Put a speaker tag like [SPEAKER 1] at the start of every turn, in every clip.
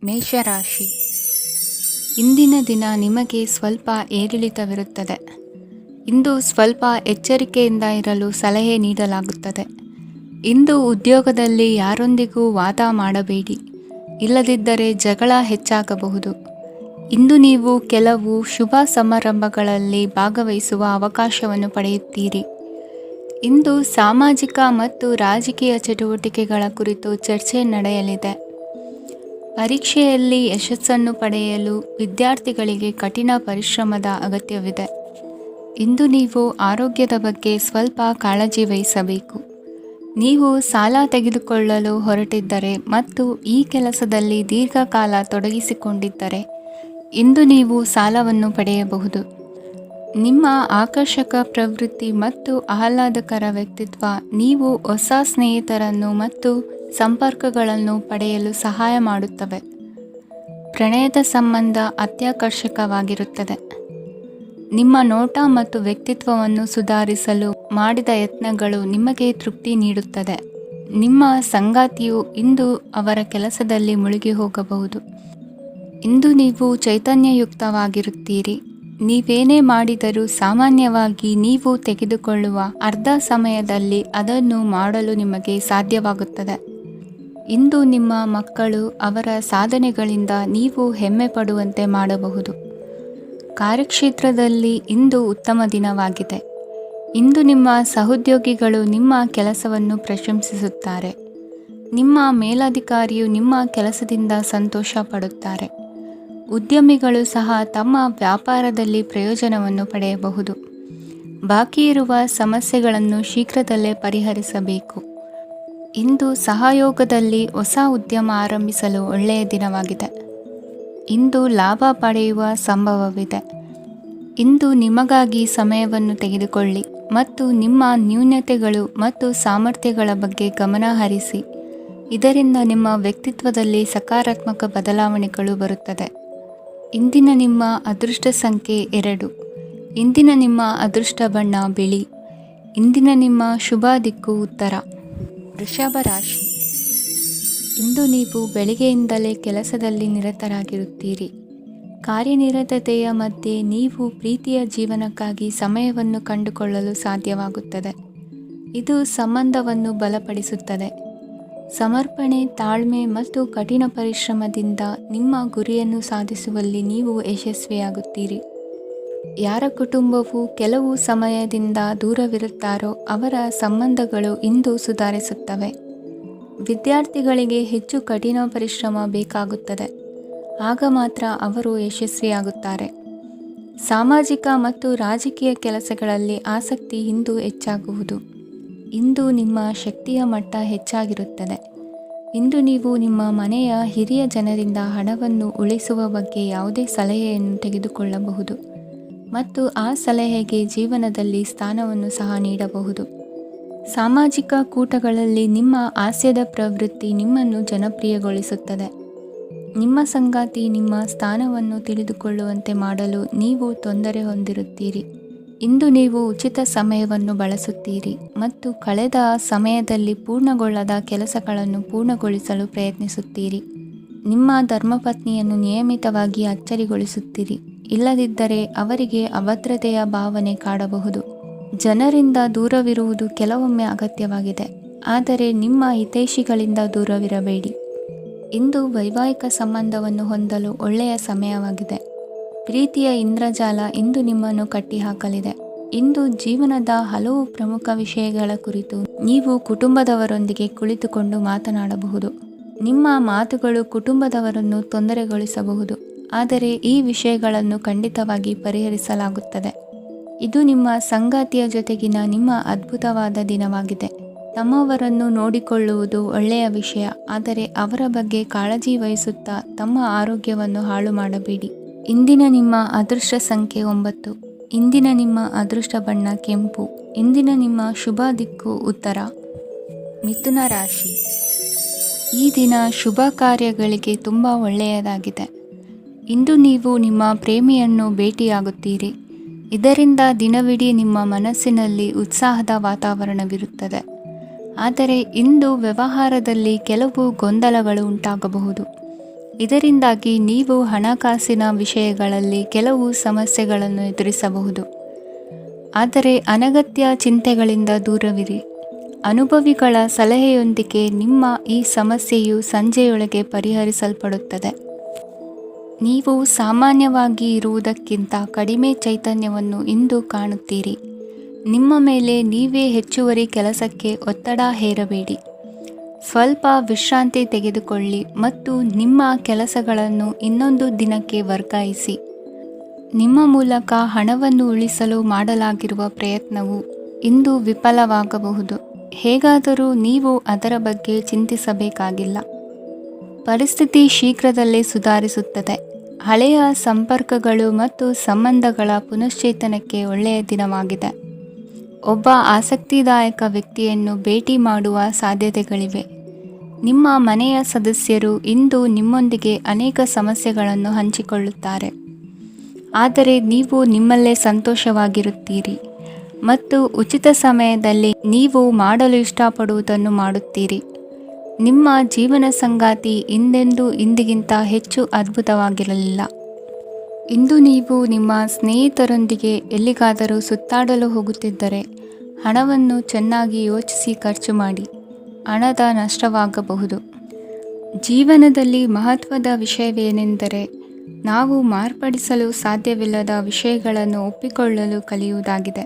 [SPEAKER 1] ಮೇಷರಾಶಿ. ಇಂದಿನ ದಿನ ನಿಮಗೆ ಸ್ವಲ್ಪ ಏರಿಳಿತವಿರುತ್ತದೆ. ಇಂದು ಸ್ವಲ್ಪ ಎಚ್ಚರಿಕೆಯಿಂದ ಇರಲು ಸಲಹೆ ನೀಡಲಾಗುತ್ತದೆ. ಇಂದು ಉದ್ಯೋಗದಲ್ಲಿ ಯಾರೊಂದಿಗೂ ವಾದ ಮಾಡಬೇಡಿ, ಇಲ್ಲದಿದ್ದರೆ ಜಗಳ ಹೆಚ್ಚಾಗಬಹುದು. ಇಂದು ನೀವು ಕೆಲವು ಶುಭ ಸಮಾರಂಭಗಳಲ್ಲಿ ಭಾಗವಹಿಸುವ ಅವಕಾಶವನ್ನು ಪಡೆಯುತ್ತೀರಿ. ಇಂದು ಸಾಮಾಜಿಕ ಮತ್ತು ರಾಜಕೀಯ ಚಟುವಟಿಕೆಗಳ ಕುರಿತು ಚರ್ಚೆ ನಡೆಯಲಿದೆ. ಪರೀಕ್ಷೆಯಲ್ಲಿ ಯಶಸ್ಸನ್ನು ಪಡೆಯಲು ವಿದ್ಯಾರ್ಥಿಗಳಿಗೆ ಕಠಿಣ ಪರಿಶ್ರಮದ ಅಗತ್ಯವಿದೆ. ಇಂದು ನೀವು ಆರೋಗ್ಯದ ಬಗ್ಗೆ ಸ್ವಲ್ಪ ಕಾಳಜಿ ವಹಿಸಬೇಕು. ನೀವು ಸಾಲ ತೆಗೆದುಕೊಳ್ಳಲು ಹೊರಟಿದ್ದರೆ ಮತ್ತು ಈ ಕೆಲಸದಲ್ಲಿ ದೀರ್ಘಕಾಲ ತೊಡಗಿಸಿಕೊಂಡಿದ್ದರೆ ಇಂದು ನೀವು ಸಾಲವನ್ನು ಪಡೆಯಬಹುದು. ನಿಮ್ಮ ಆಕರ್ಷಕ ಪ್ರವೃತ್ತಿ ಮತ್ತು ಆಹ್ಲಾದಕರ ವ್ಯಕ್ತಿತ್ವ ನೀವು ಹೊಸ ಸ್ನೇಹಿತರನ್ನು ಮತ್ತು ಸಂಪರ್ಕಗಳನ್ನು ಪಡೆಯಲು ಸಹಾಯ ಮಾಡುತ್ತವೆ. ಪ್ರಣಯದ ಸಂಬಂಧ ಅತ್ಯಾಕರ್ಷಕವಾಗಿರುತ್ತದೆ. ನಿಮ್ಮ ನೋಟ ಮತ್ತು ವ್ಯಕ್ತಿತ್ವವನ್ನು ಸುಧಾರಿಸಲು ಮಾಡಿದ ಯತ್ನಗಳು ನಿಮಗೆ ತೃಪ್ತಿ ನೀಡುತ್ತದೆ. ನಿಮ್ಮ ಸಂಗಾತಿಯು ಇಂದು ಅವರ ಕೆಲಸದಲ್ಲಿ ಮುಳುಗಿ ಹೋಗಬಹುದು. ಇಂದು ನೀವು ಚೈತನ್ಯಯುಕ್ತವಾಗಿರುತ್ತೀರಿ. ನೀವೇನೇ ಮಾಡಿದರೂ ಸಾಮಾನ್ಯವಾಗಿ ನೀವು ತೆಗೆದುಕೊಳ್ಳುವ ಅರ್ಧ ಸಮಯದಲ್ಲಿ ಅದನ್ನು ಮಾಡಲು ನಿಮಗೆ ಸಾಧ್ಯವಾಗುತ್ತದೆ. ಇಂದು ನಿಮ್ಮ ಮಕ್ಕಳು ಅವರ ಸಾಧನೆಗಳಿಂದ ನೀವು ಹೆಮ್ಮೆ ಪಡುವಂತೆ ಮಾಡಬಹುದು. ಕಾರ್ಯಕ್ಷೇತ್ರದಲ್ಲಿ ಇಂದು ಉತ್ತಮ ದಿನವಾಗಿದೆ. ಇಂದು ನಿಮ್ಮ ಸಹೋದ್ಯೋಗಿಗಳು ನಿಮ್ಮ ಕೆಲಸವನ್ನು ಪ್ರಶಂಸಿಸುತ್ತಾರೆ. ನಿಮ್ಮ ಮೇಲಧಿಕಾರಿಯು ನಿಮ್ಮ ಕೆಲಸದಿಂದ ಸಂತೋಷ ಪಡುತ್ತಾರೆ. ಉದ್ಯಮಿಗಳು ಸಹ ತಮ್ಮ ವ್ಯಾಪಾರದಲ್ಲಿ ಪ್ರಯೋಜನವನ್ನು ಪಡೆಯಬಹುದು. ಬಾಕಿ ಇರುವ ಸಮಸ್ಯೆಗಳನ್ನು ಶೀಘ್ರದಲ್ಲೇ ಪರಿಹರಿಸಬೇಕು. ಇಂದು ಸಹಯೋಗದಲ್ಲಿ ಹೊಸ ಉದ್ಯಮ ಆರಂಭಿಸಲು ಒಳ್ಳೆಯ ದಿನವಾಗಿದೆ. ಇಂದು ಲಾಭ ಪಡೆಯುವ ಸಂಭವವಿದೆ. ಇಂದು ನಿಮಗಾಗಿ ಸಮಯವನ್ನು ತೆಗೆದುಕೊಳ್ಳಿ ಮತ್ತು ನಿಮ್ಮ ನ್ಯೂನತೆಗಳು ಮತ್ತು ಸಾಮರ್ಥ್ಯಗಳ ಬಗ್ಗೆ ಗಮನ ಹರಿಸಿ. ಇದರಿಂದ ನಿಮ್ಮ ವ್ಯಕ್ತಿತ್ವದಲ್ಲಿ ಸಕಾರಾತ್ಮಕ ಬದಲಾವಣೆಗಳು ಬರುತ್ತದೆ. ಇಂದಿನ ನಿಮ್ಮ ಅದೃಷ್ಟ ಸಂಖ್ಯೆ 2. ಇಂದಿನ ನಿಮ್ಮ ಅದೃಷ್ಟ ಬಣ್ಣ ಬಿಳಿ. ಇಂದಿನ ನಿಮ್ಮ ಶುಭ ದಿಕ್ಕು ಉತ್ತರ. ವೃಷಭ ರಾಶಿ. ಇಂದು ನೀವು ಬೆಳಿಗ್ಗೆಯಿಂದಲೇ ಕೆಲಸದಲ್ಲಿ ನಿರತರಾಗಿರುತ್ತೀರಿ. ಕಾರ್ಯನಿರತತೆಯ ಮಧ್ಯೆ ನೀವು ಪ್ರೀತಿಯ ಜೀವನಕ್ಕಾಗಿ ಸಮಯವನ್ನು ಕಂಡುಕೊಳ್ಳಲು ಸಾಧ್ಯವಾಗುತ್ತದೆ. ಇದು ಸಂಬಂಧವನ್ನು ಬಲಪಡಿಸುತ್ತದೆ. ಸಮರ್ಪಣೆ, ತಾಳ್ಮೆ ಮತ್ತು ಕಠಿಣ ಪರಿಶ್ರಮದಿಂದ ನಿಮ್ಮ ಗುರಿಯನ್ನು ಸಾಧಿಸುವಲ್ಲಿ ನೀವು ಯಶಸ್ವಿಯಾಗುತ್ತೀರಿ. ಯಾರ ಕುಟುಂಬವು ಕೆಲವು ಸಮಯದಿಂದ ದೂರವಿರುತ್ತಾರೋ ಅವರ ಸಂಬಂಧಗಳು ಇಂದು ಸುಧಾರಿಸುತ್ತವೆ. ವಿದ್ಯಾರ್ಥಿಗಳಿಗೆ ಹೆಚ್ಚು ಕಠಿಣ ಪರಿಶ್ರಮ ಬೇಕಾಗುತ್ತದೆ. ಆಗ ಮಾತ್ರ ಅವರು ಯಶಸ್ವಿಯಾಗುತ್ತಾರೆ. ಸಾಮಾಜಿಕ ಮತ್ತು ರಾಜಕೀಯ ಕೆಲಸಗಳಲ್ಲಿ ಆಸಕ್ತಿ ಇಂದು ಹೆಚ್ಚಾಗುವುದು. ಇಂದು ನಿಮ್ಮ ಶಕ್ತಿಯ ಮಟ್ಟ ಹೆಚ್ಚಾಗಿರುತ್ತದೆ. ಇಂದು ನೀವು ನಿಮ್ಮ ಮನೆಯ ಹಿರಿಯ ಜನರಿಂದ ಹಣವನ್ನು ಉಳಿಸುವ ಬಗ್ಗೆ ಯಾವುದೇ ಸಲಹೆಯನ್ನು ತೆಗೆದುಕೊಳ್ಳಬಹುದು ಮತ್ತು ಆ ಸಲಹೆಗೆ ಜೀವನದಲ್ಲಿ ಸ್ಥಾನವನ್ನು ಸಹ ನೀಡಬಹುದು. ಸಾಮಾಜಿಕ ಕೂಟಗಳಲ್ಲಿ ನಿಮ್ಮ ಹಾಸ್ಯದ ಪ್ರವೃತ್ತಿ ನಿಮ್ಮನ್ನು ಜನಪ್ರಿಯಗೊಳಿಸುತ್ತದೆ. ನಿಮ್ಮ ಸಂಗಾತಿ ನಿಮ್ಮ ಸ್ಥಾನವನ್ನು ತಿಳಿದುಕೊಳ್ಳುವಂತೆ ಮಾಡಲು ನೀವು ತೊಂದರೆ ಹೊಂದಿರುತ್ತೀರಿ. ಇಂದು ನೀವು ಉಚಿತ ಸಮಯವನ್ನು ಬಳಸುತ್ತೀರಿ ಮತ್ತು ಕಳೆದ ಸಮಯದಲ್ಲಿ ಪೂರ್ಣಗೊಳ್ಳದ ಕೆಲಸಗಳನ್ನು ಪೂರ್ಣಗೊಳಿಸಲು ಪ್ರಯತ್ನಿಸುತ್ತೀರಿ. ನಿಮ್ಮ ಧರ್ಮಪತ್ನಿಯನ್ನು ನಿಯಮಿತವಾಗಿ ಅಚ್ಚರಿಗೊಳಿಸುತ್ತೀರಿ. ಇಲ್ಲದಿದ್ದರೆ ಅವರಿಗೆ ಅಭದ್ರತೆಯ ಭಾವನೆ ಕಾಡಬಹುದು. ಜನರಿಂದ ದೂರವಿರುವುದು ಕೆಲವೊಮ್ಮೆ ಅಗತ್ಯವಾಗಿದೆ, ಆದರೆ ನಿಮ್ಮ ಹಿತೈಷಿಗಳಿಂದ ದೂರವಿರಬೇಡಿ. ಇಂದು ವೈವಾಹಿಕ ಸಂಬಂಧವನ್ನು ಹೊಂದಲು ಒಳ್ಳೆಯ ಸಮಯವಾಗಿದೆ. ಪ್ರೀತಿಯ ಇಂದ್ರಜಾಲ ಇಂದು ನಿಮ್ಮನ್ನು ಕಟ್ಟಿಹಾಕಲಿದೆ. ಇಂದು ಜೀವನದ ಹಲವು ಪ್ರಮುಖ ವಿಷಯಗಳ ಕುರಿತು ನೀವು ಕುಟುಂಬದವರೊಂದಿಗೆ ಕುಳಿತುಕೊಂಡು ಮಾತನಾಡಬಹುದು. ನಿಮ್ಮ ಮಾತುಗಳು ಕುಟುಂಬದವರನ್ನು ತೊಂದರೆಗೊಳಿಸಬಹುದು, ಆದರೆ ಈ ವಿಷಯಗಳನ್ನು ಖಂಡಿತವಾಗಿ ಪರಿಹರಿಸಲಾಗುತ್ತದೆ. ಇದು ನಿಮ್ಮ ಸಂಗಾತಿಯ ಜೊತೆಗಿನ ನಿಮ್ಮ ಅದ್ಭುತವಾದ ದಿನವಾಗಿದೆ. ತಮ್ಮವರನ್ನು ನೋಡಿಕೊಳ್ಳುವುದು ಒಳ್ಳೆಯ ವಿಷಯ, ಆದರೆ ಅವರ ಬಗ್ಗೆ ಕಾಳಜಿ ವಹಿಸುತ್ತಾ ತಮ್ಮ ಆರೋಗ್ಯವನ್ನು ಹಾಳು ಮಾಡಬೇಡಿ. ಇಂದಿನ ನಿಮ್ಮ ಅದೃಷ್ಟ ಸಂಖ್ಯೆ 9. ಇಂದಿನ ನಿಮ್ಮ ಅದೃಷ್ಟ ಬಣ್ಣ ಕೆಂಪು. ಇಂದಿನ ನಿಮ್ಮ ಶುಭ ದಿಕ್ಕು ಉತ್ತರ. ಮಿಥುನ ರಾಶಿ. ಈ ದಿನ ಶುಭ ಕಾರ್ಯಗಳಿಗೆ ತುಂಬ ಒಳ್ಳೆಯದಾಗಿದೆ. ಇಂದು ನೀವು ನಿಮ್ಮ ಪ್ರೇಮಿಯನ್ನು ಭೇಟಿಯಾಗುತ್ತೀರಿ. ಇದರಿಂದ ದಿನವಿಡೀ ನಿಮ್ಮ ಮನಸ್ಸಿನಲ್ಲಿ ಉತ್ಸಾಹದ ವಾತಾವರಣವಿರುತ್ತದೆ. ಆದರೆ ಇಂದು ವ್ಯವಹಾರದಲ್ಲಿ ಕೆಲವು ಗೊಂದಲಗಳು ಉಂಟಾಗಬಹುದು. ಇದರಿಂದಾಗಿ ನೀವು ಹಣಕಾಸಿನ ವಿಷಯಗಳಲ್ಲಿ ಕೆಲವು ಸಮಸ್ಯೆಗಳನ್ನು ಎದುರಿಸಬಹುದು. ಆದರೆ ಅನಗತ್ಯ ಚಿಂತೆಗಳಿಂದ ದೂರವಿರಿ. ಅನುಭವಿಗಳ ಸಲಹೆಯೊಂದಿಗೆ ನಿಮ್ಮ ಈ ಸಮಸ್ಯೆಯು ಸಂಜೆಯೊಳಗೆ ಪರಿಹರಿಸಲ್ಪಡುತ್ತದೆ. ನೀವು ಸಾಮಾನ್ಯವಾಗಿ ಇರುವುದಕ್ಕಿಂತ ಕಡಿಮೆ ಚೈತನ್ಯವನ್ನು ಇಂದು ಕಾಣುತ್ತೀರಿ. ನಿಮ್ಮ ಮೇಲೆ ನೀವೇ ಹೆಚ್ಚುವರಿ ಕೆಲಸಕ್ಕೆ ಒತ್ತಡ ಹೇರಬೇಡಿ. ಸ್ವಲ್ಪ ವಿಶ್ರಾಂತಿ ತೆಗೆದುಕೊಳ್ಳಿ ಮತ್ತು ನಿಮ್ಮ ಕೆಲಸಗಳನ್ನು ಇನ್ನೊಂದು ದಿನಕ್ಕೆ ವರ್ಗಾಯಿಸಿ. ನಿಮ್ಮ ಮೂಲಕ ಹಣವನ್ನು ಉಳಿಸಲು ಮಾಡಲಾಗಿರುವ ಪ್ರಯತ್ನವು ಇಂದು ವಿಫಲವಾಗಬಹುದು. ಹೇಗಾದರೂ ನೀವು ಅದರ ಬಗ್ಗೆ ಚಿಂತಿಸಬೇಕಾಗಿಲ್ಲ. ಪರಿಸ್ಥಿತಿ ಶೀಘ್ರದಲ್ಲೇ ಸುಧಾರಿಸುತ್ತದೆ. ಹಳೆಯ ಸಂಪರ್ಕಗಳು ಮತ್ತು ಸಂಬಂಧಗಳ ಪುನಶ್ಚೇತನಕ್ಕೆ ಒಳ್ಳೆಯ ದಿನವಾಗಿದೆ. ಒಬ್ಬ ಆಸಕ್ತಿದಾಯಕ ವ್ಯಕ್ತಿಯನ್ನು ಭೇಟಿ ಮಾಡುವ ಸಾಧ್ಯತೆಗಳಿವೆ. ನಿಮ್ಮ ಮನೆಯ ಸದಸ್ಯರು ಇಂದು ನಿಮ್ಮೊಂದಿಗೆ ಅನೇಕ ಸಮಸ್ಯೆಗಳನ್ನು ಹಂಚಿಕೊಳ್ಳುತ್ತಾರೆ. ಆದರೆ ನೀವು ನಿಮ್ಮಲ್ಲೇ ಸಂತೋಷವಾಗಿರುತ್ತೀರಿ ಮತ್ತು ಉಚಿತ ಸಮಯದಲ್ಲಿ ನೀವು ಮಾಡಲು ಇಷ್ಟಪಡುವುದನ್ನು ಮಾಡುತ್ತೀರಿ. ನಿಮ್ಮ ಜೀವನ ಸಂಗಾತಿ ಇಂದೆಂದೂ ಇಂದಿಗಿಂತ ಹೆಚ್ಚು ಅದ್ಭುತವಾಗಿರಲಿಲ್ಲ. ಇಂದು ನೀವು ನಿಮ್ಮ ಸ್ನೇಹಿತರೊಂದಿಗೆ ಎಲ್ಲಿಗಾದರೂ ಸುತ್ತಾಡಲು ಹೋಗುತ್ತಿದ್ದರೆ ಹಣವನ್ನು ಚೆನ್ನಾಗಿ ಯೋಚಿಸಿ ಖರ್ಚು ಮಾಡಿ. ಹಣದ ನಷ್ಟವಾಗಬಹುದು. ಜೀವನದಲ್ಲಿ ಮಹತ್ವದ ವಿಷಯವೇನೆಂದರೆ ನಾವು ಮಾರ್ಪಡಿಸಲು ಸಾಧ್ಯವಿಲ್ಲದ ವಿಷಯಗಳನ್ನು ಒಪ್ಪಿಕೊಳ್ಳಲು ಕಲಿಯುವುದಾಗಿದೆ.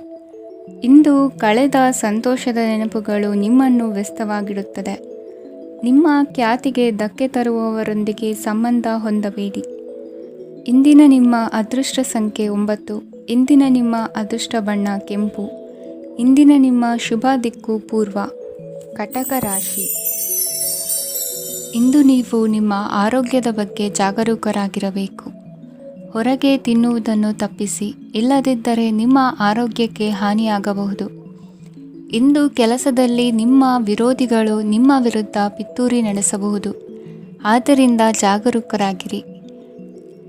[SPEAKER 1] ಇಂದು ಕಳೆದ ಸಂತೋಷದ ನೆನಪುಗಳು ನಿಮ್ಮನ್ನು ವ್ಯಸ್ತವಾಗಿಡುತ್ತದೆ. ನಿಮ್ಮ ಖ್ಯಾತಿಗೆ ಧಕ್ಕೆ ತರುವವರೊಂದಿಗೆ ಸಂಬಂಧ ಹೊಂದಬೇಡಿ. ಇಂದಿನ ನಿಮ್ಮ ಅದೃಷ್ಟ ಸಂಖ್ಯೆ 9. ಇಂದಿನ ನಿಮ್ಮ ಅದೃಷ್ಟ ಬಣ್ಣ ಕೆಂಪು. ಇಂದಿನ ನಿಮ್ಮ ಶುಭ ದಿಕ್ಕು ಪೂರ್ವ. ಕಟಕ ರಾಶಿ. ಇಂದು ನೀವು ನಿಮ್ಮ ಆರೋಗ್ಯದ ಬಗ್ಗೆ ಜಾಗರೂಕರಾಗಿರಬೇಕು. ಹೊರಗೆ ತಿನ್ನುವುದನ್ನು ತಪ್ಪಿಸಿ, ಇಲ್ಲದಿದ್ದರೆ ನಿಮ್ಮ ಆರೋಗ್ಯಕ್ಕೆ ಹಾನಿಯಾಗಬಹುದು. ಇಂದು ಕೆಲಸದಲ್ಲಿ ನಿಮ್ಮ ವಿರೋಧಿಗಳು ನಿಮ್ಮ ವಿರುದ್ಧ ಪಿತೂರಿ ನಡೆಸಬಹುದು. ಆದ್ದರಿಂದ ಜಾಗರೂಕರಾಗಿರಿ.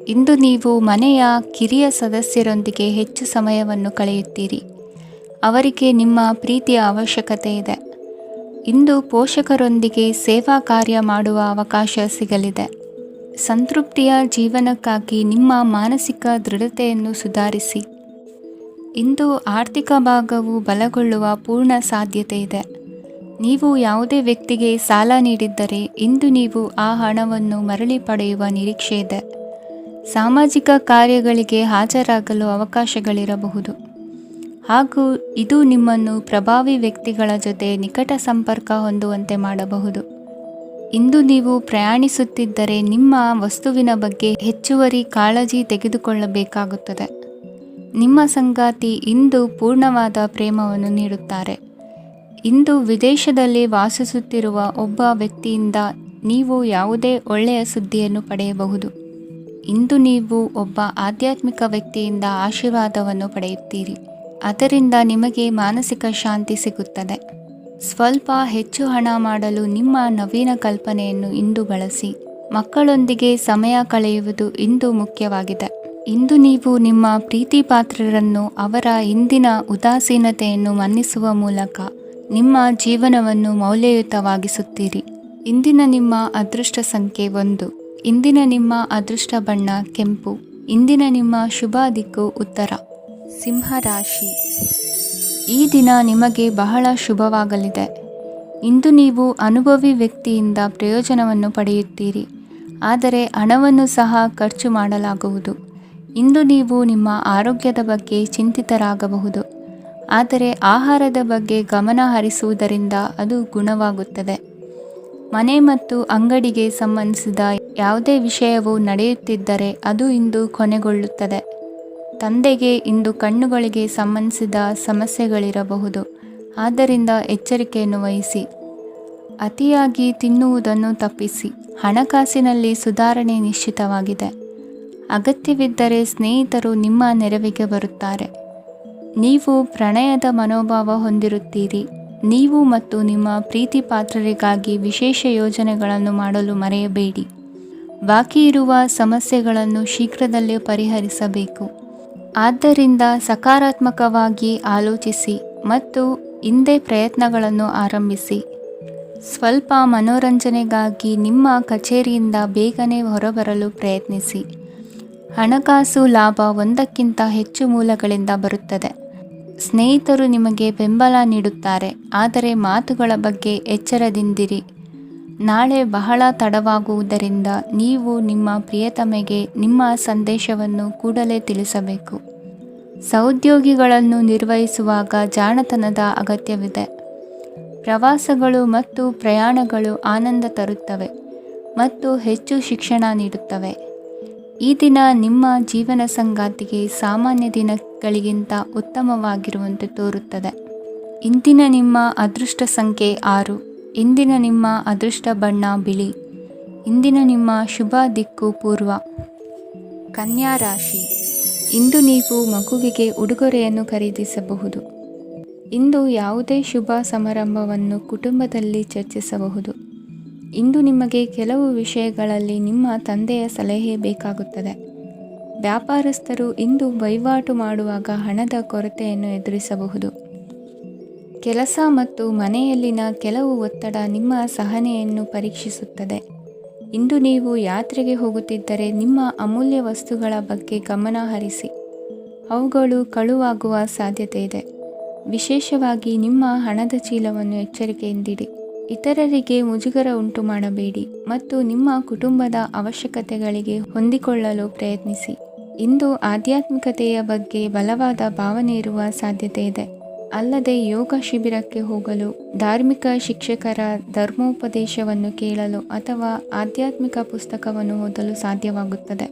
[SPEAKER 1] ಇಂದು ನೀವು ಮನೆಯ ಕಿರಿಯ ಸದಸ್ಯರೊಂದಿಗೆ ಹೆಚ್ಚು ಸಮಯವನ್ನು ಕಳೆಯುತ್ತೀರಿ. ಅವರಿಗೆ ನಿಮ್ಮ ಪ್ರೀತಿಯ ಅವಶ್ಯಕತೆ ಇದೆ. ಇಂದು ಪೋಷಕರೊಂದಿಗೆ ಸೇವಾ ಕಾರ್ಯ ಮಾಡುವ ಅವಕಾಶ ಸಿಗಲಿದೆ. ಸಂತೃಪ್ತಿಯ ಜೀವನಕ್ಕಾಗಿ ನಿಮ್ಮ ಮಾನಸಿಕ ದೃಢತೆಯನ್ನು ಸುಧಾರಿಸಿ. ಇಂದು ಆರ್ಥಿಕ ಭಾಗವು ಬಲಗೊಳ್ಳುವ ಪೂರ್ಣ ಸಾಧ್ಯತೆ ಇದೆ. ನೀವು ಯಾವುದೇ ವ್ಯಕ್ತಿಗೆ ಸಾಲ ನೀಡಿದ್ದರೆ ಇಂದು ನೀವು ಆ ಹಣವನ್ನು ಮರಳಿ ಪಡೆಯುವ ನಿರೀಕ್ಷೆ ಇದೆ. ಸಾಮಾಜಿಕ ಕಾರ್ಯಗಳಿಗೆ ಹಾಜರಾಗಲು ಅವಕಾಶಗಳಿರಬಹುದು ಹಾಗೂ ಇದು ನಿಮ್ಮನ್ನು ಪ್ರಭಾವಿ ವ್ಯಕ್ತಿಗಳ ಜೊತೆ ನಿಕಟ ಸಂಪರ್ಕ ಹೊಂದುವಂತೆ ಮಾಡಬಹುದು. ಇಂದು ನೀವು ಪ್ರಯಾಣಿಸುತ್ತಿದ್ದರೆ ನಿಮ್ಮ ವಸ್ತುವಿನ ಬಗ್ಗೆ ಹೆಚ್ಚುವರಿ ಕಾಳಜಿ ತೆಗೆದುಕೊಳ್ಳಬೇಕಾಗುತ್ತದೆ. ನಿಮ್ಮ ಸಂಗಾತಿ ಇಂದು ಪೂರ್ಣವಾದ ಪ್ರೇಮವನ್ನು ನೀಡುತ್ತಾರೆ. ಇಂದು ವಿದೇಶದಲ್ಲಿ ವಾಸಿಸುತ್ತಿರುವ ಒಬ್ಬ ವ್ಯಕ್ತಿಯಿಂದ ನೀವು ಯಾವುದೇ ಒಳ್ಳೆಯ ಸುದ್ದಿಯನ್ನು ಪಡೆಯಬಹುದು. ಇಂದು ನೀವು ಒಬ್ಬ ಆಧ್ಯಾತ್ಮಿಕ ವ್ಯಕ್ತಿಯಿಂದ ಆಶೀರ್ವಾದವನ್ನು ಪಡೆಯುತ್ತೀರಿ. ಅದರಿಂದ ನಿಮಗೆ ಮಾನಸಿಕ ಶಾಂತಿ ಸಿಗುತ್ತದೆ. ಸ್ವಲ್ಪ ಹೆಚ್ಚು ಹಣ ಮಾಡಲು ನಿಮ್ಮ ನವೀನ ಕಲ್ಪನೆಯನ್ನು ಇಂದು ಬಳಸಿ. ಮಕ್ಕಳೊಂದಿಗೆ ಸಮಯ ಕಳೆಯುವುದು ಇಂದು ಮುಖ್ಯವಾಗಿದೆ. ಇಂದು ನೀವು ನಿಮ್ಮ ಪ್ರೀತಿ ಪಾತ್ರರನ್ನು ಅವರ ಇಂದಿನ ಉದಾಸೀನತೆಯನ್ನು ಮನ್ನಿಸುವ ಮೂಲಕ ನಿಮ್ಮ ಜೀವನವನ್ನು ಮೌಲ್ಯಯುತವಾಗಿಸುತ್ತೀರಿ. ಇಂದಿನ ನಿಮ್ಮ ಅದೃಷ್ಟ ಸಂಖ್ಯೆ 1. ಇಂದಿನ ನಿಮ್ಮ ಅದೃಷ್ಟ ಬಣ್ಣ ಕೆಂಪು. ಇಂದಿನ ನಿಮ್ಮ ಶುಭ ದಿಕ್ಕು ಉತ್ತರ. ಸಿಂಹ ರಾಶಿ. ಈ ದಿನ ನಿಮಗೆ ಬಹಳ ಶುಭವಾಗಲಿದೆ. ಇಂದು ನೀವು ಅನುಭವಿ ವ್ಯಕ್ತಿಯಿಂದ ಪ್ರಯೋಜನವನ್ನು ಪಡೆಯುತ್ತೀರಿ. ಆದರೆ ಹಣವನ್ನು ಸಹ ಖರ್ಚು ಮಾಡಲಾಗುವುದು. ಇಂದು ನೀವು ನಿಮ್ಮ ಆರೋಗ್ಯದ ಬಗ್ಗೆ ಚಿಂತಿತರಾಗಬಹುದು. ಆದರೆ ಆಹಾರದ ಬಗ್ಗೆ ಗಮನ ಹರಿಸುವುದರಿಂದ ಅದು ಗುಣವಾಗುತ್ತದೆ. ಮನೆ ಮತ್ತು ಅಂಗಡಿಗೆ ಸಂಬಂಧಿಸಿದ ಯಾವುದೇ ವಿಷಯವು ನಡೆಯುತ್ತಿದ್ದರೆ ಅದು ಇಂದು ಕೊನೆಗೊಳ್ಳುತ್ತದೆ. ತಂದೆಗೆ ಇಂದು ಕಣ್ಣುಗಳಿಗೆ ಸಂಬಂಧಿಸಿದ ಸಮಸ್ಯೆಗಳಿರಬಹುದು. ಆದ್ದರಿಂದ ಎಚ್ಚರಿಕೆಯನ್ನು ವಹಿಸಿ. ಅತಿಯಾಗಿ ತಿನ್ನುವುದನ್ನು ತಪ್ಪಿಸಿ. ಹಣಕಾಸಿನಲ್ಲಿ ಸುಧಾರಣೆ ನಿಶ್ಚಿತವಾಗಿದೆ. ಅಗತ್ಯವಿದ್ದರೆ ಸ್ನೇಹಿತರು ನಿಮ್ಮ ನೆರವಿಗೆ ಬರುತ್ತಾರೆ. ನೀವು ಪ್ರಣಯದ ಮನೋಭಾವ ಹೊಂದಿರುತ್ತೀರಿ. ನೀವು ಮತ್ತು ನಿಮ್ಮ ಪ್ರೀತಿ ಪಾತ್ರರಿಗಾಗಿ ವಿಶೇಷ ಯೋಜನೆಗಳನ್ನು ಮಾಡಲು ಮರೆಯಬೇಡಿ. ಬಾಕಿ ಇರುವ ಸಮಸ್ಯೆಗಳನ್ನು ಶೀಘ್ರದಲ್ಲೇ ಪರಿಹರಿಸಬೇಕು. ಆದ್ದರಿಂದ ಸಕಾರಾತ್ಮಕವಾಗಿ ಆಲೋಚಿಸಿ ಮತ್ತು ಇಂದೇ ಪ್ರಯತ್ನಗಳನ್ನು ಆರಂಭಿಸಿ. ಸ್ವಲ್ಪ ಮನೋರಂಜನೆಗಾಗಿ ನಿಮ್ಮ ಕಚೇರಿಯಿಂದ ಬೇಗನೆ ಹೊರಬರಲು ಪ್ರಯತ್ನಿಸಿ. ಹಣಕಾಸು ಲಾಭ ಒಂದಕ್ಕಿಂತ ಹೆಚ್ಚು ಮೂಲಗಳಿಂದ ಬರುತ್ತದೆ. ಸ್ನೇಹಿತರು ನಿಮಗೆ ಬೆಂಬಲ ನೀಡುತ್ತಾರೆ, ಆದರೆ ಮಾತುಗಳ ಬಗ್ಗೆ ಎಚ್ಚರದಿಂದಿರಿ. ನಾಳೆ ಬಹಳ ತಡವಾಗುವುದರಿಂದ ನೀವು ನಿಮ್ಮ ಪ್ರಿಯತಮೆಗೆ ನಿಮ್ಮ ಸಂದೇಶವನ್ನು ಕೂಡಲೇ ತಿಳಿಸಬೇಕು. ಸಹೋದ್ಯೋಗಿಗಳನ್ನು ನಿರ್ವಹಿಸುವಾಗ ಜಾಣತನದ ಅಗತ್ಯವಿದೆ. ಪ್ರವಾಸಗಳು ಮತ್ತು ಪ್ರಯಾಣಗಳು ಆನಂದ ತರುತ್ತವೆ ಮತ್ತು ಹೆಚ್ಚು ಶಿಕ್ಷಣ ನೀಡುತ್ತವೆ. ಈ ದಿನ ನಿಮ್ಮ ಜೀವನ ಸಂಗಾತಿಗೆ ಸಾಮಾನ್ಯ ದಿನಗಳಿಗಿಂತ ಉತ್ತಮವಾಗಿರುವಂತೆ ತೋರುತ್ತದೆ. ಇಂದಿನ ನಿಮ್ಮ ಅದೃಷ್ಟ ಸಂಖ್ಯೆ 6. ಇಂದಿನ ನಿಮ್ಮ ಅದೃಷ್ಟ ಬಣ್ಣ ಬಿಳಿ. ಇಂದಿನ ನಿಮ್ಮ ಶುಭ ದಿಕ್ಕು ಪೂರ್ವ. ಕನ್ಯಾ ರಾಶಿ. ಇಂದು ನೀವು ಮಗುವಿಗೆ ಉಡುಗೊರೆಯನ್ನು ಖರೀದಿಸಬಹುದು. ಇಂದು ಯಾವುದೇ ಶುಭ ಸಮಾರಂಭವನ್ನು ಕುಟುಂಬದಲ್ಲಿ ಚರ್ಚಿಸಬಹುದು. ಇಂದು ನಿಮಗೆ ಕೆಲವು ವಿಷಯಗಳಲ್ಲಿ ನಿಮ್ಮ ತಂದೆಯ ಸಲಹೆ ಬೇಕಾಗುತ್ತದೆ. ವ್ಯಾಪಾರಸ್ಥರು ಇಂದು ವಹಿವಾಟು ಮಾಡುವಾಗ ಹಣದ ಕೊರತೆಯನ್ನು ಎದುರಿಸಬಹುದು. ಕೆಲಸ ಮತ್ತು ಮನೆಯಲ್ಲಿನ ಕೆಲವು ಒತ್ತಡ ನಿಮ್ಮ ಸಹನೆಯನ್ನು ಪರೀಕ್ಷಿಸುತ್ತದೆ. ಇಂದು ನೀವು ಯಾತ್ರೆಗೆ ಹೋಗುತ್ತಿದ್ದರೆ ನಿಮ್ಮ ಅಮೂಲ್ಯ ವಸ್ತುಗಳ ಬಗ್ಗೆ ಗಮನ ಹರಿಸಿ. ಅವುಗಳು ಕಳುವಾಗುವ ಸಾಧ್ಯತೆ ಇದೆ. ವಿಶೇಷವಾಗಿ ನಿಮ್ಮ ಹಣದ ಚೀಲವನ್ನು ಎಚ್ಚರಿಕೆಯಿಂದಿಡಿ. ಇತರರಿಗೆ ಮುಜುಗರ ಉಂಟು ಮಾಡಬೇಡಿ ಮತ್ತು ನಿಮ್ಮ ಕುಟುಂಬದ ಅವಶ್ಯಕತೆಗಳಿಗೆ ಹೊಂದಿಕೊಳ್ಳಲು ಪ್ರಯತ್ನಿಸಿ. ಇಂದು ಆಧ್ಯಾತ್ಮಿಕತೆಯ ಬಗ್ಗೆ ಬಲವಾದ ಭಾವನೆ ಇರುವ ಸಾಧ್ಯತೆ ಇದೆ. ಅಲ್ಲದೆ ಯೋಗ ಶಿಬಿರಕ್ಕೆ ಹೋಗಲು, ಧಾರ್ಮಿಕ ಶಿಕ್ಷಕರ ಧರ್ಮೋಪದೇಶವನ್ನು ಕೇಳಲು ಅಥವಾ ಆಧ್ಯಾತ್ಮಿಕ ಪುಸ್ತಕವನ್ನು ಓದಲು ಸಾಧ್ಯವಾಗುತ್ತದೆ.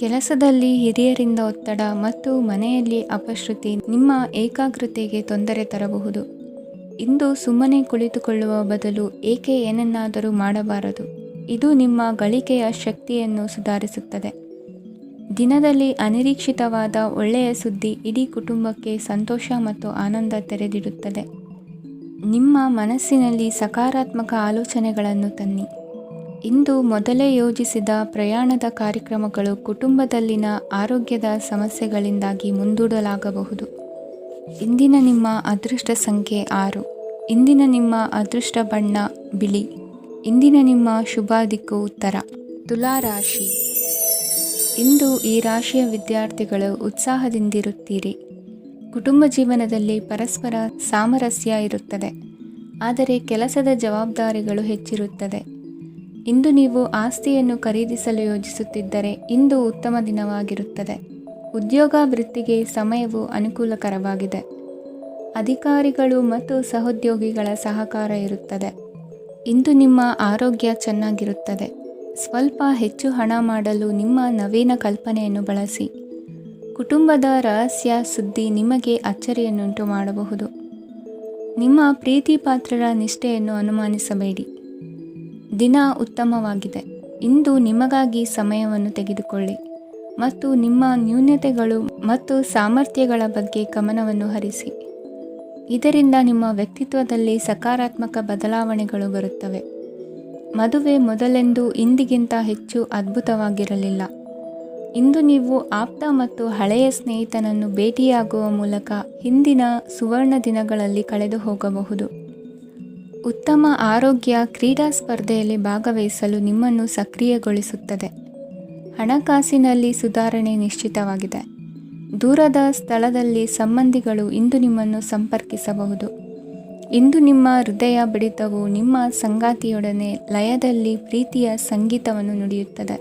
[SPEAKER 1] ಕೆಲಸದಲ್ಲಿ ಹಿರಿಯರಿಂದ ಒತ್ತಡ ಮತ್ತು ಮನೆಯಲ್ಲಿ ಅಪಶ್ರುತಿ ನಿಮ್ಮ ಏಕಾಗ್ರತೆಗೆ ತೊಂದರೆ ತರಬಹುದು. ಇಂದು ಸುಮ್ಮನೆ ಕುಳಿತುಕೊಳ್ಳುವ ಬದಲು ಏಕೆ ಏನನ್ನಾದರೂ ಮಾಡಬಾರದು. ಇದು ನಿಮ್ಮ ಗಳಿಕೆಯ ಶಕ್ತಿಯನ್ನು ಸುಧಾರಿಸುತ್ತದೆ. ದಿನದಲ್ಲಿ ಅನಿರೀಕ್ಷಿತವಾದ ಒಳ್ಳೆಯ ಸುದ್ದಿ ಇಡೀ ಕುಟುಂಬಕ್ಕೆ ಸಂತೋಷ ಮತ್ತು ಆನಂದ ತೆರೆದಿಡುತ್ತದೆ. ನಿಮ್ಮ ಮನಸ್ಸಿನಲ್ಲಿ ಸಕಾರಾತ್ಮಕ ಆಲೋಚನೆಗಳನ್ನು ತನ್ನಿ. ಇಂದು ಮೊದಲೇ ಯೋಜಿಸಿದ ಪ್ರಯಾಣದ ಕಾರ್ಯಕ್ರಮಗಳು ಕುಟುಂಬದಲ್ಲಿನ ಆರೋಗ್ಯದ ಸಮಸ್ಯೆಗಳಿಂದಾಗಿ ಮುಂದೂಡಲಾಗಬಹುದು. ಇಂದಿನ ನಿಮ್ಮ ಅದೃಷ್ಟ ಸಂಖ್ಯೆ 6. ಇಂದಿನ ನಿಮ್ಮ ಅದೃಷ್ಟ ಬಣ್ಣ ಬಿಳಿ. ಇಂದಿನ ನಿಮ್ಮ ಶುಭ ದಿಕ್ಕು ಉತ್ತರ. ತುಲಾ ರಾಶಿ. ಇಂದು ಈ ರಾಶಿಯ ವಿದ್ಯಾರ್ಥಿಗಳು ಉತ್ಸಾಹದಿಂದಿರುತ್ತೀರಿ. ಕುಟುಂಬ ಜೀವನದಲ್ಲಿ ಪರಸ್ಪರ ಸಾಮರಸ್ಯ ಇರುತ್ತದೆ, ಆದರೆ ಕೆಲಸದ ಜವಾಬ್ದಾರಿಗಳು ಹೆಚ್ಚಿರುತ್ತದೆ. ಇಂದು ನೀವು ಆಸ್ತಿಯನ್ನು ಖರೀದಿಸಲು ಯೋಜಿಸುತ್ತಿದ್ದರೆ ಇಂದು ಉತ್ತಮ ದಿನವಾಗಿರುತ್ತದೆ. ಉದ್ಯೋಗ ವೃತ್ತಿಗೆ ಸಮಯವು ಅನುಕೂಲಕರವಾಗಿದೆ. ಅಧಿಕಾರಿಗಳು ಮತ್ತು ಸಹೋದ್ಯೋಗಿಗಳ ಸಹಕಾರ ಇರುತ್ತದೆ. ಇಂದು ನಿಮ್ಮ ಆರೋಗ್ಯ ಚೆನ್ನಾಗಿರುತ್ತದೆ. ಸ್ವಲ್ಪ ಹೆಚ್ಚು ಹಣ ಮಾಡಲು ನಿಮ್ಮ ನವೀನ ಕಲ್ಪನೆಯನ್ನು ಬಳಸಿ. ಕುಟುಂಬದ ರಹಸ್ಯ ಸುದ್ದಿ ನಿಮಗೆ ಅಚ್ಚರಿಯನ್ನುಂಟು ಮಾಡಬಹುದು. ನಿಮ್ಮ ಪ್ರೀತಿ ಪಾತ್ರರ ನಿಷ್ಠೆಯನ್ನು ಅನುಮಾನಿಸಬೇಡಿ. ದಿನ ಉತ್ತಮವಾಗಿದೆ. ಇಂದು ನಿಮಗಾಗಿ ಸಮಯವನ್ನು ತೆಗೆದುಕೊಳ್ಳಿ ಮತ್ತು ನಿಮ್ಮ ನ್ಯೂನತೆಗಳು ಮತ್ತು ಸಾಮರ್ಥ್ಯಗಳ ಬಗ್ಗೆ ಗಮನವನ್ನು ಹರಿಸಿ. ಇದರಿಂದ ನಿಮ್ಮ ವ್ಯಕ್ತಿತ್ವದಲ್ಲಿ ಸಕಾರಾತ್ಮಕ ಬದಲಾವಣೆಗಳು ಬರುತ್ತವೆ. ಮದುವೆ ಮೊದಲೆಂದೂ ಇಂದಿಗಿಂತ ಹೆಚ್ಚು ಅದ್ಭುತವಾಗಿರಲಿಲ್ಲ. ಇಂದು ನೀವು ಆಪ್ತ ಮತ್ತು ಹಳೆಯ ಸ್ನೇಹಿತನನ್ನು ಭೇಟಿಯಾಗುವ ಮೂಲಕ ಹಿಂದಿನ ಸುವರ್ಣ ದಿನಗಳಲ್ಲಿ ಕಳೆದು ಹೋಗಬಹುದು. ಉತ್ತಮ ಆರೋಗ್ಯ ಕ್ರೀಡಾ ಸ್ಪರ್ಧೆಯಲ್ಲಿ ಭಾಗವಹಿಸಲು ನಿಮ್ಮನ್ನು ಸಕ್ರಿಯಗೊಳಿಸುತ್ತದೆ. ಹಣಕಾಸಿನಲ್ಲಿ ಸುಧಾರಣೆ ನಿಶ್ಚಿತವಾಗಿದೆ. ದೂರದ ಸ್ಥಳದಲ್ಲಿ ಸಂಬಂಧಿಗಳು ಇಂದು ನಿಮ್ಮನ್ನು ಸಂಪರ್ಕಿಸಬಹುದು. ಇಂದು ನಿಮ್ಮ ಹೃದಯ ಬಡಿತವು ನಿಮ್ಮ ಸಂಗಾತಿಯೊಡನೆ ಲಯದಲ್ಲಿ ಪ್ರೀತಿಯ ಸಂಗೀತವನ್ನು ನುಡಿಯುತ್ತದೆ.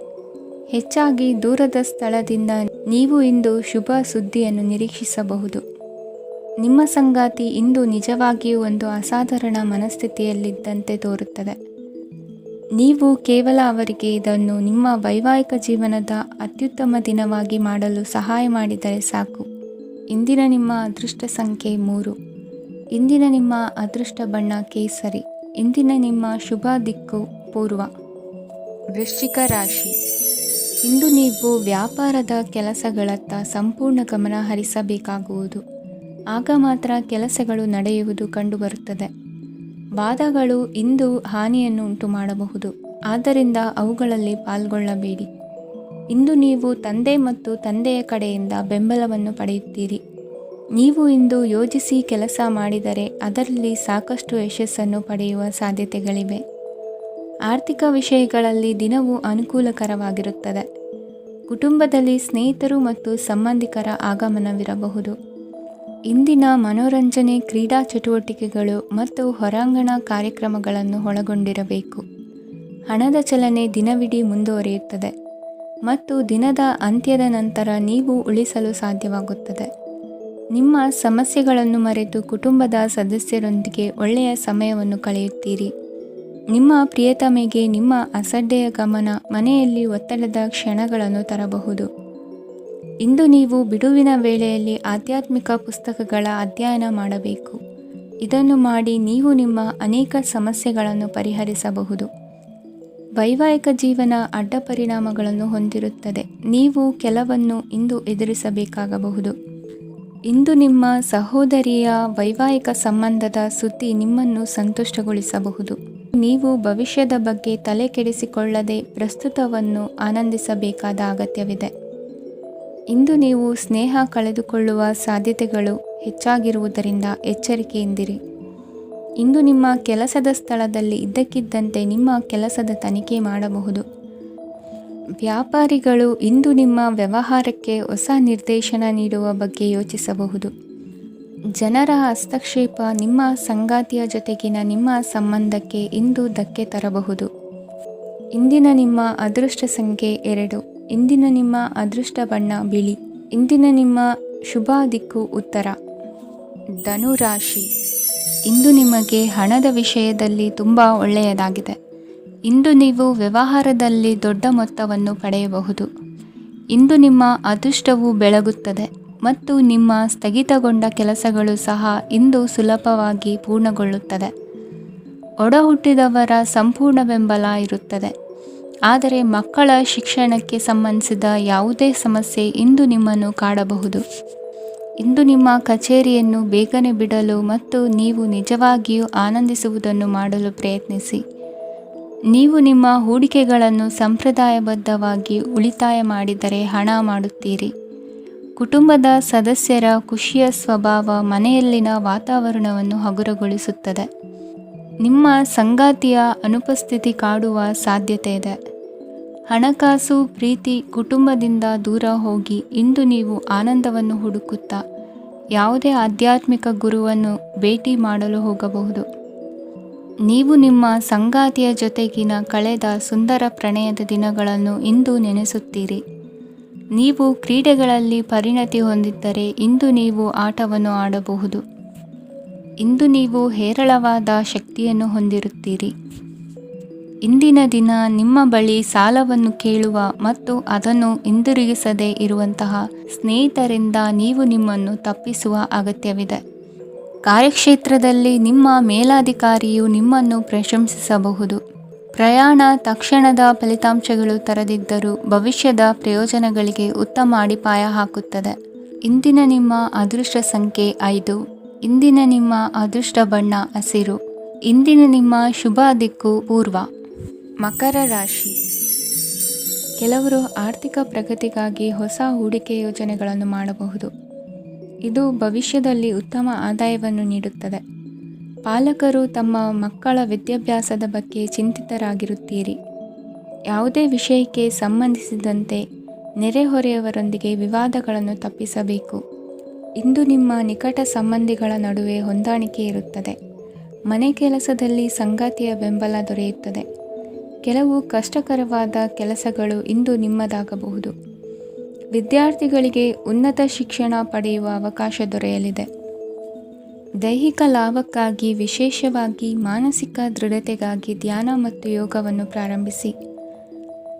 [SPEAKER 1] ಹೆಚ್ಚಾಗಿ ದೂರದ ಸ್ಥಳದಿಂದ ನೀವು ಇಂದು ಶುಭ ಸುದ್ದಿಯನ್ನು ನಿರೀಕ್ಷಿಸಬಹುದು. ನಿಮ್ಮ ಸಂಗಾತಿ ಇಂದು ನಿಜವಾಗಿಯೂ ಒಂದು ಅಸಾಧಾರಣ ಮನಸ್ಥಿತಿಯಲ್ಲಿದ್ದಂತೆ ತೋರುತ್ತದೆ. ನೀವು ಕೇವಲ ಅವರಿಗೆ ಇದನ್ನು ನಿಮ್ಮ ವೈವಾಹಿಕ ಜೀವನದ ಅತ್ಯುತ್ತಮ ದಿನವಾಗಿ ಮಾಡಲು ಸಹಾಯ ಮಾಡಿದರೆ ಸಾಕು. ಇಂದಿನ ನಿಮ್ಮ ಅದೃಷ್ಟ ಸಂಖ್ಯೆ 3. ಇಂದಿನ ನಿಮ್ಮ ಅದೃಷ್ಟ ಬಣ್ಣ ಕೇಸರಿ. ಇಂದಿನ ನಿಮ್ಮ ಶುಭ ದಿಕ್ಕು ಪೂರ್ವ. ವೃಶ್ಚಿಕ ರಾಶಿ. ಇಂದು ನೀವು ವ್ಯಾಪಾರದ ಕೆಲಸಗಳತ್ತ ಸಂಪೂರ್ಣ ಗಮನ ಹರಿಸಬೇಕಾಗುವುದು. ಆಗ ಮಾತ್ರ ಕೆಲಸಗಳು ನಡೆಯುವುದು ಕಂಡುಬರುತ್ತದೆ. ವಾದಗಳು ಇಂದು ಹಾನಿಯನ್ನು ಉಂಟು ಮಾಡಬಹುದು, ಆದ್ದರಿಂದ ಅವುಗಳಲ್ಲಿ ಪಾಲ್ಗೊಳ್ಳಬೇಡಿ. ಇಂದು ನೀವು ತಂದೆ ಮತ್ತು ತಂದೆಯ ಕಡೆಯಿಂದ ಬೆಂಬಲವನ್ನು ಪಡೆಯುತ್ತೀರಿ. ನೀವು ಇಂದು ಯೋಜಿಸಿ ಕೆಲಸ ಮಾಡಿದರೆ ಅದರಲ್ಲಿ ಸಾಕಷ್ಟು ಯಶಸ್ಸನ್ನು ಪಡೆಯುವ ಸಾಧ್ಯತೆಗಳಿವೆ. ಆರ್ಥಿಕ ವಿಷಯಗಳಲ್ಲಿ ದಿನವೂ ಅನುಕೂಲಕರವಾಗಿರುತ್ತದೆ. ಕುಟುಂಬದಲ್ಲಿ ಸ್ನೇಹಿತರು ಮತ್ತು ಸಂಬಂಧಿಕರ ಆಗಮನವಿರಬಹುದು. ಇಂದಿನ ಮನೋರಂಜನೆ ಕ್ರೀಡಾ ಚಟುವಟಿಕೆಗಳು ಮತ್ತು ಹೊರಾಂಗಣ ಕಾರ್ಯಕ್ರಮಗಳನ್ನು ಒಳಗೊಂಡಿರಬೇಕು. ಹಣದ ಚಲನೆ ದಿನವಿಡೀ ಮುಂದುವರಿಯುತ್ತದೆ ಮತ್ತು ದಿನದ ಅಂತ್ಯದ ನಂತರ ನೀವು ಉಳಿಸಲು ಸಾಧ್ಯವಾಗುತ್ತದೆ. ನಿಮ್ಮ ಸಮಸ್ಯೆಗಳನ್ನು ಮರೆತು ಕುಟುಂಬದ ಸದಸ್ಯರೊಂದಿಗೆ ಒಳ್ಳೆಯ ಸಮಯವನ್ನು ಕಳೆಯುತ್ತೀರಿ. ನಿಮ್ಮ ಪ್ರಿಯತಮೆಗೆ ನಿಮ್ಮ ಅಸಡ್ಡೆಯ ಗಮನ ಮನೆಯಲ್ಲಿ ಒತ್ತಡದ ಕ್ಷಣಗಳನ್ನು ತರಬಹುದು. ಇಂದು ನೀವು ಬಿಡುವಿನ ವೇಳೆಯಲ್ಲಿ ಆಧ್ಯಾತ್ಮಿಕ ಪುಸ್ತಕಗಳ ಅಧ್ಯಯನ ಮಾಡಬೇಕು. ಇದನ್ನು ಮಾಡಿ ನೀವು ನಿಮ್ಮ ಅನೇಕ ಸಮಸ್ಯೆಗಳನ್ನು ಪರಿಹರಿಸಬಹುದು. ವೈವಾಹಿಕ ಜೀವನ ಅಡ್ಡ ಪರಿಣಾಮಗಳನ್ನು ಹೊಂದಿರುತ್ತದೆ. ನೀವು ಕೆಲವನ್ನು ಇಂದು ಎದುರಿಸಬೇಕಾಗಬಹುದು. ಇಂದು ನಿಮ್ಮ ಸಹೋದರಿಯ ವೈವಾಹಿಕ ಸಂಬಂಧದ ಸುದ್ದಿ ನಿಮ್ಮನ್ನು ಸಂತುಷ್ಟಗೊಳಿಸಬಹುದು. ನೀವು ಭವಿಷ್ಯದ ಬಗ್ಗೆ ತಲೆ ಕೆಡಿಸಿಕೊಳ್ಳದೆ ಪ್ರಸ್ತುತವನ್ನು ಆನಂದಿಸಬೇಕಾದ ಅಗತ್ಯವಿದೆ. ಇಂದು ನೀವು ಸ್ನೇಹ ಕಳೆದುಕೊಳ್ಳುವ ಸಾಧ್ಯತೆಗಳು ಹೆಚ್ಚಾಗಿರುವುದರಿಂದ ಎಚ್ಚರಿಕೆಯಿಂದಿರಿ. ಇಂದು ನಿಮ್ಮ ಕೆಲಸದ ಸ್ಥಳದಲ್ಲಿ ಇದ್ದಕ್ಕಿದ್ದಂತೆ ನಿಮ್ಮ ಕೆಲಸದ ತನಿಖೆ ಮಾಡಬಹುದು. ವ್ಯಾಪಾರಿಗಳು ಇಂದು ನಿಮ್ಮ ವ್ಯವಹಾರಕ್ಕೆ ಹೊಸ ನಿರ್ದೇಶನ ನೀಡುವ ಬಗ್ಗೆ ಯೋಚಿಸಬಹುದು. ಜನರ ಹಸ್ತಕ್ಷೇಪ ನಿಮ್ಮ ಸಂಗಾತಿಯ ಜೊತೆಗಿನ ನಿಮ್ಮ ಸಂಬಂಧಕ್ಕೆ ಇಂದು ಧಕ್ಕೆ ತರಬಹುದು. ಇಂದಿನ ನಿಮ್ಮ ಅದೃಷ್ಟ ಸಂಖ್ಯೆ 2. ಇಂದಿನ ನಿಮ್ಮ ಅದೃಷ್ಟ ಬಣ್ಣ ಬಿಳಿ. ಇಂದಿನ ನಿಮ್ಮ ಶುಭ ದಿಕ್ಕು ಉತ್ತರ. ಧನು ರಾಶಿ. ಇಂದು ನಿಮಗೆ ಹಣದ ವಿಷಯದಲ್ಲಿ ತುಂಬ ಒಳ್ಳೆಯದಾಗಿದೆ. ಇಂದು ನೀವು ವ್ಯವಹಾರದಲ್ಲಿ ದೊಡ್ಡ ಮೊತ್ತವನ್ನು ಪಡೆಯಬಹುದು. ಇಂದು ನಿಮ್ಮ ಅದೃಷ್ಟವು ಬೆಳಗುತ್ತದೆ ಮತ್ತು ನಿಮ್ಮ ಸ್ಥಗಿತಗೊಂಡ ಕೆಲಸಗಳು ಸಹ ಇಂದು ಸುಲಭವಾಗಿ ಪೂರ್ಣಗೊಳ್ಳುತ್ತದೆ. ಒಡಹುಟ್ಟಿದವರ ಸಂಪೂರ್ಣ ಬೆಂಬಲ ಇರುತ್ತದೆ. ಆದರೆ ಮಕ್ಕಳ ಶಿಕ್ಷಣಕ್ಕೆ ಸಂಬಂಧಿಸಿದ ಯಾವುದೇ ಸಮಸ್ಯೆ ಇಂದು ನಿಮ್ಮನ್ನು ಕಾಡಬಹುದು. ಇಂದು ನಿಮ್ಮ ಕಚೇರಿಯನ್ನು ಬೇಗನೆ ಬಿಡಲು ಮತ್ತು ನೀವು ನಿಜವಾಗಿಯೂ ಆನಂದಿಸುವುದನ್ನು ಮಾಡಲು ಪ್ರಯತ್ನಿಸಿ. ನೀವು ನಿಮ್ಮ ಹೂಡಿಕೆಗಳನ್ನು ಸಂಪ್ರದಾಯಬದ್ಧವಾಗಿ ಉಳಿತಾಯ ಮಾಡಿದರೆ ಹಣ ಮಾಡುತ್ತೀರಿ. ಕುಟುಂಬದ ಸದಸ್ಯರ ಖುಷಿಯ ಸ್ವಭಾವ ಮನೆಯಲ್ಲಿನ ವಾತಾವರಣವನ್ನು ಹಗುರಗೊಳಿಸುತ್ತದೆ. ನಿಮ್ಮ ಸಂಗಾತಿಯ ಅನುಪಸ್ಥಿತಿ ಕಾಡುವ ಸಾಧ್ಯತೆ ಇದೆ. ಹಣಕಾಸು, ಪ್ರೀತಿ, ಕುಟುಂಬದಿಂದ ದೂರ ಹೋಗಿ ಇಂದು ನೀವು ಆನಂದವನ್ನು ಹುಡುಕುತ್ತಾ ಯಾವುದೇ ಆಧ್ಯಾತ್ಮಿಕ ಗುರುವನ್ನು ಭೇಟಿ ಮಾಡಲು ಹೋಗಬಹುದು. ನೀವು ನಿಮ್ಮ ಸಂಗಾತಿಯ ಜೊತೆಗಿನ ಕಳೆದ ಸುಂದರ ಪ್ರಣಯದ ದಿನಗಳನ್ನು ಇಂದು ನೆನೆಸುತ್ತೀರಿ. ನೀವು ಕ್ರೀಡೆಗಳಲ್ಲಿ ಪರಿಣತಿ ಹೊಂದಿದ್ದರೆ ಇಂದು ನೀವು ಆಟವನ್ನು ಆಡಬಹುದು. ಇಂದು ನೀವು ಹೇರಳವಾದ ಶಕ್ತಿಯನ್ನು ಹೊಂದಿರುತ್ತೀರಿ. ಇಂದಿನ ದಿನ ನಿಮ್ಮ ಬಳಿ ಸಾಲವನ್ನು ಕೇಳುವ ಮತ್ತು ಅದನ್ನು ಹಿಂದಿರುಗಿಸದೇ ಇರುವಂತಹ ಸ್ನೇಹಿತರಿಂದ ನೀವು ನಿಮ್ಮನ್ನು ತಪ್ಪಿಸುವ ಅಗತ್ಯವಿದೆ. ಕಾರ್ಯಕ್ಷೇತ್ರದಲ್ಲಿ ನಿಮ್ಮ ಮೇಲಾಧಿಕಾರಿಯು ನಿಮ್ಮನ್ನು ಪ್ರಶಂಸಿಸಬಹುದು. ಪ್ರಯಾಣ ತಕ್ಷಣದ ಫಲಿತಾಂಶಗಳು ತರದಿದ್ದರೂ ಭವಿಷ್ಯದ ಪ್ರಯೋಜನಗಳಿಗೆ ಉತ್ತಮ ಅಡಿಪಾಯ ಹಾಕುತ್ತದೆ. ಇಂದಿನ ನಿಮ್ಮ ಅದೃಷ್ಟ ಸಂಖ್ಯೆ 5. ಇಂದಿನ ನಿಮ್ಮ ಅದೃಷ್ಟ ಬಣ್ಣ ಹಸಿರು. ಇಂದಿನ ನಿಮ್ಮ ಶುಭ ದಿಕ್ಕು ಪೂರ್ವ. ಮಕರ ರಾಶಿ. ಕೆಲವರು ಆರ್ಥಿಕ ಪ್ರಗತಿಗಾಗಿ ಹೊಸ ಹೂಡಿಕೆ ಯೋಜನೆಗಳನ್ನು ಮಾಡಬಹುದು. ಇದು ಭವಿಷ್ಯದಲ್ಲಿ ಉತ್ತಮ ಆದಾಯವನ್ನು ನೀಡುತ್ತದೆ. ಪಾಲಕರು ತಮ್ಮ ಮಕ್ಕಳ ವಿದ್ಯಾಭ್ಯಾಸದ ಬಗ್ಗೆ ಚಿಂತಿತರಾಗಿರುತ್ತೀರಿ. ಯಾವುದೇ ವಿಷಯಕ್ಕೆ ಸಂಬಂಧಿಸಿದಂತೆ ನೆರೆಹೊರೆಯವರೊಂದಿಗೆ ವಿವಾದಗಳನ್ನು ತಪ್ಪಿಸಬೇಕು. ಇಂದು ನಿಮ್ಮ ನಿಕಟ ಸಂಬಂಧಿಗಳ ನಡುವೆ ಹೊಂದಾಣಿಕೆ ಇರುತ್ತದೆ. ಮನೆ ಕೆಲಸದಲ್ಲಿ ಸಂಗಾತಿಯ ಬೆಂಬಲ ದೊರೆಯುತ್ತದೆ. ಕೆಲವು ಕಷ್ಟಕರವಾದ ಕೆಲಸಗಳು ಇಂದು ನಿಮ್ಮದಾಗಬಹುದು. ವಿದ್ಯಾರ್ಥಿಗಳಿಗೆ ಉನ್ನತ ಶಿಕ್ಷಣ ಪಡೆಯುವ ಅವಕಾಶ ದೊರೆಯಲಿದೆ. ದೈಹಿಕ ಲಾಭಕ್ಕಾಗಿ, ವಿಶೇಷವಾಗಿ ಮಾನಸಿಕ ದೃಢತೆಗಾಗಿ ಧ್ಯಾನ ಮತ್ತು ಯೋಗವನ್ನು ಪ್ರಾರಂಭಿಸಿ.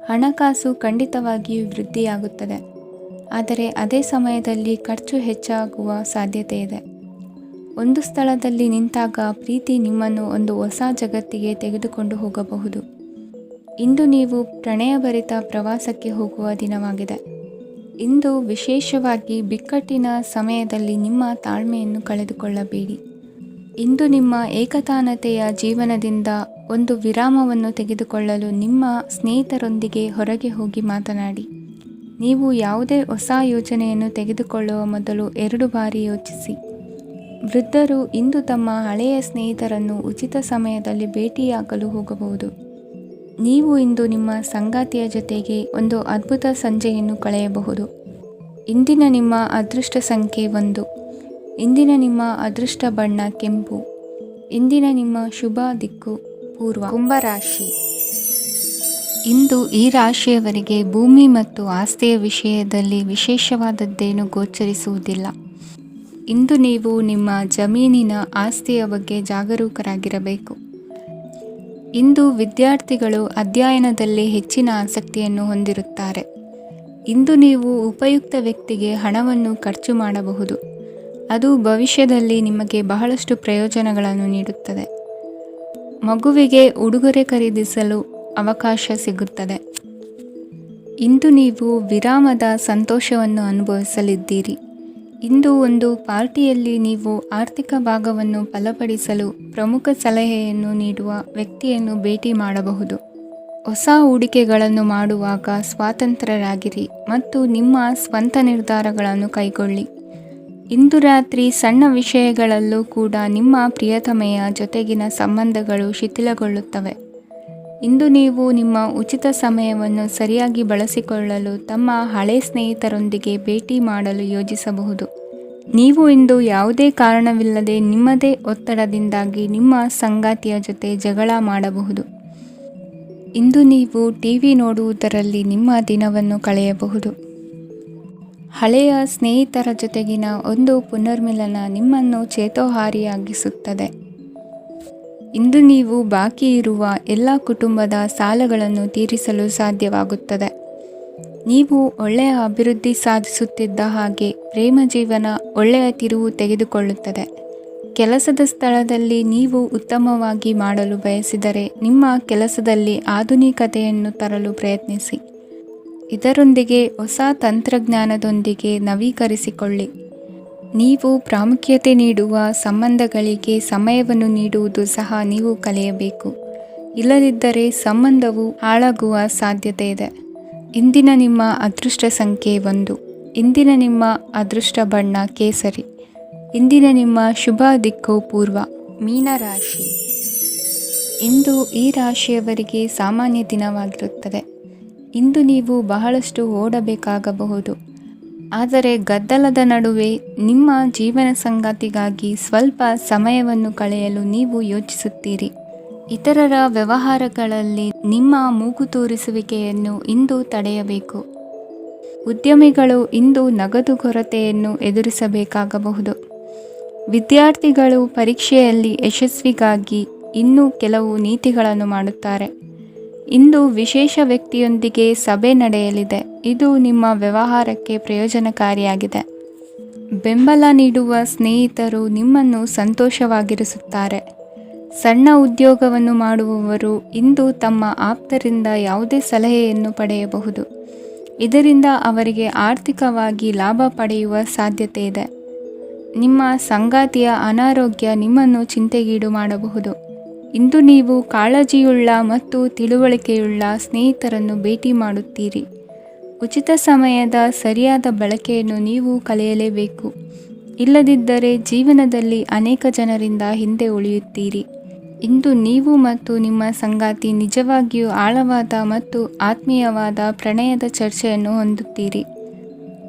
[SPEAKER 1] ಹಣಕಾಸು ಖಂಡಿತವಾಗಿಯೂ ವೃದ್ಧಿಯಾಗುತ್ತದೆ, ಆದರೆ ಅದೇ ಸಮಯದಲ್ಲಿ ಖರ್ಚು ಹೆಚ್ಚಾಗುವ ಸಾಧ್ಯತೆ ಇದೆ. ಒಂದು ಸ್ಥಳದಲ್ಲಿ ನಿಂತಾಗ ಪ್ರೀತಿ ನಿಮ್ಮನ್ನು ಒಂದು ಹೊಸ ಜಗತ್ತಿಗೆ ತೆಗೆದುಕೊಂಡು ಹೋಗಬಹುದು. ಇಂದು ನೀವು ಪ್ರಣಯಭರಿತ ಪ್ರವಾಸಕ್ಕೆ ಹೋಗುವ ದಿನವಾಗಿದೆ. ಇಂದು ವಿಶೇಷವಾಗಿ ಬಿಕ್ಕಟ್ಟಿನ ಸಮಯದಲ್ಲಿ ನಿಮ್ಮ ತಾಳ್ಮೆಯನ್ನು ಕಳೆದುಕೊಳ್ಳಬೇಡಿ. ಇಂದು ನಿಮ್ಮ ಏಕತಾನತೆಯ ಜೀವನದಿಂದ ಒಂದು ವಿರಾಮವನ್ನು ತೆಗೆದುಕೊಳ್ಳಲು ನಿಮ್ಮ ಸ್ನೇಹಿತರೊಂದಿಗೆ ಹೊರಗೆ ಹೋಗಿ ಮಾತನಾಡಿ. ನೀವು ಯಾವುದೇ ಹೊಸ ಯೋಜನೆಯನ್ನು ತೆಗೆದುಕೊಳ್ಳುವ ಮೊದಲು 2 ಬಾರಿ ಯೋಚಿಸಿ. ವೃದ್ಧರು ಇಂದು ತಮ್ಮ ಹಳೆಯ ಸ್ನೇಹಿತರನ್ನು ಉಚಿತ ಸಮಯದಲ್ಲಿ ಭೇಟಿಯಾಗಲು ಹೋಗಬಹುದು. ನೀವು ಇಂದು ನಿಮ್ಮ ಸಂಗಾತಿಯ ಜೊತೆಗೆ ಒಂದು ಅದ್ಭುತ ಸಂಜೆಯನ್ನು ಕಳೆಯಬಹುದು. ಇಂದಿನ ನಿಮ್ಮ ಅದೃಷ್ಟ ಸಂಖ್ಯೆ 1. ಇಂದಿನ ನಿಮ್ಮ ಅದೃಷ್ಟ ಬಣ್ಣ ಕೆಂಪು. ಇಂದಿನ ನಿಮ್ಮ ಶುಭ ದಿಕ್ಕು ಪೂರ್ವ. ಕುಂಭರಾಶಿ. ಇಂದು ಈ ರಾಶಿಯವರಿಗೆ ಭೂಮಿ ಮತ್ತು ಆಸ್ತಿಯ ವಿಷಯದಲ್ಲಿ ವಿಶೇಷವಾದದ್ದೇನು ಗೋಚರಿಸುವುದಿಲ್ಲ. ಇಂದು ನೀವು ನಿಮ್ಮ ಜಮೀನಿನ ಆಸ್ತಿಯ ಬಗ್ಗೆ ಜಾಗರೂಕರಾಗಿರಬೇಕು. ಇಂದು ವಿದ್ಯಾರ್ಥಿಗಳು ಅಧ್ಯಯನದಲ್ಲಿ ಹೆಚ್ಚಿನ ಆಸಕ್ತಿಯನ್ನು ಹೊಂದಿರುತ್ತಾರೆ. ಇಂದು ನೀವು ಉಪಯುಕ್ತ ವ್ಯಕ್ತಿಗೆ ಹಣವನ್ನು ಖರ್ಚು ಮಾಡಬಹುದು. ಅದು ಭವಿಷ್ಯದಲ್ಲಿ ನಿಮಗೆ ಬಹಳಷ್ಟು ಪ್ರಯೋಜನಗಳನ್ನು ನೀಡುತ್ತದೆ. ಮಗುವಿಗೆ ಉಡುಗೊರೆ ಖರೀದಿಸಲು ಅವಕಾಶ ಸಿಗುತ್ತದೆ. ಇಂದು ನೀವು ವಿರಾಮದ ಸಂತೋಷವನ್ನು ಅನುಭವಿಸಲಿದ್ದೀರಿ. ಇಂದು ಒಂದು ಪಾರ್ಟಿಯಲ್ಲಿ ನೀವು ಆರ್ಥಿಕ ಭಾಗವನ್ನು ಬಲಪಡಿಸಲು ಪ್ರಮುಖ ಸಲಹೆಯನ್ನು ನೀಡುವ ವ್ಯಕ್ತಿಯನ್ನು ಭೇಟಿ ಮಾಡಬಹುದು. ಹೊಸ ಹೂಡಿಕೆಗಳನ್ನು ಮಾಡುವಾಗ ಸ್ವತಂತ್ರರಾಗಿರಿ ಮತ್ತು ನಿಮ್ಮ ಸ್ವಂತ ನಿರ್ಧಾರಗಳನ್ನು ಕೈಗೊಳ್ಳಿ. ಇಂದು ರಾತ್ರಿ ಸಣ್ಣ ವಿಷಯಗಳಲ್ಲೂ ಕೂಡ ನಿಮ್ಮ ಪ್ರಿಯತಮೆಯ ಜೊತೆಗಿನ ಸಂಬಂಧಗಳು ಶಿಥಿಲಗೊಳ್ಳುತ್ತವೆ. ಇಂದು ನೀವು ನಿಮ್ಮ ಉಚಿತ ಸಮಯವನ್ನು ಸರಿಯಾಗಿ ಬಳಸಿಕೊಳ್ಳಲು ತಮ್ಮ ಹಳೆ ಸ್ನೇಹಿತರೊಂದಿಗೆ ಭೇಟಿ ಮಾಡಲು ಯೋಜಿಸಬಹುದು. ನೀವು ಇಂದು ಯಾವುದೇ ಕಾರಣವಿಲ್ಲದೆ ನಿಮ್ಮದೇ ಒತ್ತಡದಿಂದಾಗಿ ನಿಮ್ಮ ಸಂಗಾತಿಯ ಜೊತೆ ಜಗಳ ಮಾಡಬಹುದು. ಇಂದು ನೀವು ಟಿವಿ ನೋಡುವುದರಲ್ಲಿ ನಿಮ್ಮ ದಿನವನ್ನು ಕಳೆಯಬಹುದು. ಹಳೆಯ ಸ್ನೇಹಿತರ ಜೊತೆಗಿನ ಒಂದು ಪುನರ್ಮಿಲನ ನಿಮ್ಮನ್ನು ಚೇತೋಹಾರಿಯಾಗಿಸುತ್ತದೆ. ಇಂದು ನೀವು ಬಾಕಿ ಇರುವ ಎಲ್ಲ ಕುಟುಂಬದ ಸಾಲಗಳನ್ನು ತೀರಿಸಲು ಸಾಧ್ಯವಾಗುತ್ತದೆ. ನೀವು ಒಳ್ಳೆಯ ಅಭಿವೃದ್ಧಿ ಸಾಧಿಸುತ್ತಿದ್ದ ಹಾಗೆ ಪ್ರೇಮ ಜೀವನ ಒಳ್ಳೆಯ ತಿರುವು ತೆಗೆದುಕೊಳ್ಳುತ್ತದೆ. ಕೆಲಸದ ಸ್ಥಳದಲ್ಲಿ ನೀವು ಉತ್ತಮವಾಗಿ ಮಾಡಲು ಬಯಸಿದರೆ ನಿಮ್ಮ ಕೆಲಸದಲ್ಲಿ ಆಧುನಿಕತೆಯನ್ನು ತರಲು ಪ್ರಯತ್ನಿಸಿ. ಇದರೊಂದಿಗೆ ಹೊಸ ತಂತ್ರಜ್ಞಾನದೊಂದಿಗೆ ನವೀಕರಿಸಿಕೊಳ್ಳಿ. ನೀವು ಪ್ರಾಮುಖ್ಯತೆ ನೀಡುವ ಸಂಬಂಧಗಳಿಗೆ ಸಮಯವನ್ನು ನೀಡುವುದು ಸಹ ನೀವು ಕಲಿಯಬೇಕು. ಇಲ್ಲದಿದ್ದರೆ ಸಂಬಂಧವು ಹಾಳಾಗುವ ಸಾಧ್ಯತೆ ಇದೆ. ಇಂದಿನ ನಿಮ್ಮ ಅದೃಷ್ಟ ಸಂಖ್ಯೆ 1. ಇಂದಿನ ನಿಮ್ಮ ಅದೃಷ್ಟ ಬಣ್ಣ ಕೇಸರಿ. ಇಂದಿನ ನಿಮ್ಮ ಶುಭ ದಿಕ್ಕು ಪೂರ್ವ. ಮೀನರಾಶಿ. ಇಂದು ಈ ರಾಶಿಯವರಿಗೆ ಸಾಮಾನ್ಯ ದಿನವಾಗಿರುತ್ತದೆ. ಇಂದು ನೀವು ಬಹಳಷ್ಟು ಓಡಬೇಕಾಗಬಹುದು. ಆದರೆ ಗದ್ದಲದ ನಡುವೆ ನಿಮ್ಮ ಜೀವನ ಸಂಗಾತಿಗಾಗಿ ಸ್ವಲ್ಪ ಸಮಯವನ್ನು ಕಳೆಯಲು ನೀವು ಯೋಚಿಸುತ್ತೀರಿ. ಇತರರ ವ್ಯವಹಾರಗಳಲ್ಲಿ ನಿಮ್ಮ ಮೂಗು ತೂರಿಸುವಿಕೆಯನ್ನು ಇಂದು ತಡೆಯಬೇಕು. ಉದ್ಯಮಿಗಳು ಇಂದು ನಗದು ಕೊರತೆಯನ್ನು ಎದುರಿಸಬೇಕಾಗಬಹುದು. ವಿದ್ಯಾರ್ಥಿಗಳು ಪರೀಕ್ಷೆಯಲ್ಲಿ ಯಶಸ್ವಿಗಾಗಿ ಇನ್ನೂ ಕೆಲವು ನೀತಿಗಳನ್ನು ಮಾಡುತ್ತಾರೆ. ಇಂದು ವಿಶೇಷ ವ್ಯಕ್ತಿಯೊಂದಿಗೆ ಸಭೆ ನಡೆಯಲಿದೆ. ಇದು ನಿಮ್ಮ ವ್ಯವಹಾರಕ್ಕೆ ಪ್ರಯೋಜನಕಾರಿಯಾಗಿದೆ. ಬೆಂಬಲ ನೀಡುವ ಸ್ನೇಹಿತರು ನಿಮ್ಮನ್ನು ಸಂತೋಷವಾಗಿರಿಸುತ್ತಾರೆ. ಸಣ್ಣ ಉದ್ಯೋಗವನ್ನು ಮಾಡುವವರು ಇಂದು ತಮ್ಮ ಆಪ್ತರಿಂದ ಯಾವುದೇ ಸಲಹೆಯನ್ನು ಪಡೆಯಬಹುದು. ಇದರಿಂದ ಅವರಿಗೆ ಆರ್ಥಿಕವಾಗಿ ಲಾಭ ಪಡೆಯುವ ಸಾಧ್ಯತೆ ಇದೆ. ನಿಮ್ಮ ಸಂಗಾತಿಯ ಅನಾರೋಗ್ಯ ನಿಮ್ಮನ್ನು ಚಿಂತೆಗೀಡು ಮಾಡಬಹುದು. ಇಂದು ನೀವು ಕಾಳಜಿಯುಳ್ಳ ಮತ್ತು ತಿಳುವಳಿಕೆಯುಳ್ಳ ಸ್ನೇಹಿತರನ್ನು ಭೇಟಿ ಮಾಡುತ್ತೀರಿ. ಉಚಿತ ಸಮಯದ ಸರಿಯಾದ ಬಳಕೆಯನ್ನು ನೀವು ಕಲಿಯಲೇಬೇಕು. ಇಲ್ಲದಿದ್ದರೆ ಜೀವನದಲ್ಲಿ ಅನೇಕ ಜನರಿಂದ ಹಿಂದೆ ಉಳಿಯುತ್ತೀರಿ. ಇಂದು ನೀವು ಮತ್ತು ನಿಮ್ಮ ಸಂಗಾತಿ ನಿಜವಾಗಿಯೂ ಆಳವಾದ ಮತ್ತು ಆತ್ಮೀಯವಾದ ಪ್ರಣಯದ ಚರ್ಚೆಯನ್ನು ಹೊಂದುತ್ತೀರಿ.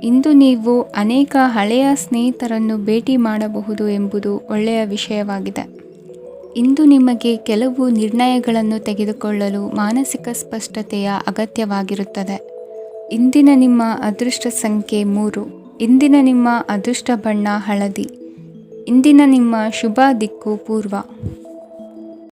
[SPEAKER 1] ಇಂದು ನೀವು ಅನೇಕ ಹಳೆಯ ಸ್ನೇಹಿತರನ್ನು ಭೇಟಿ ಮಾಡಬಹುದು ಎಂಬುದು ಒಳ್ಳೆಯ ವಿಷಯವಾಗಿದೆ. ಇಂದು ನಿಮಗೆ ಕೆಲವು ನಿರ್ಣಯಗಳನ್ನು ತೆಗೆದುಕೊಳ್ಳಲು ಮಾನಸಿಕ ಸ್ಪಷ್ಟತೆಯ ಅಗತ್ಯವಾಗಿರುತ್ತದೆ. ಇಂದಿನ ನಿಮ್ಮ ಅದೃಷ್ಟ ಸಂಖ್ಯೆ 3. ಇಂದಿನ ನಿಮ್ಮ ಅದೃಷ್ಟ ಬಣ್ಣ ಹಳದಿ. ಇಂದಿನ ನಿಮ್ಮ ಶುಭ ದಿಕ್ಕು ಪೂರ್ವ.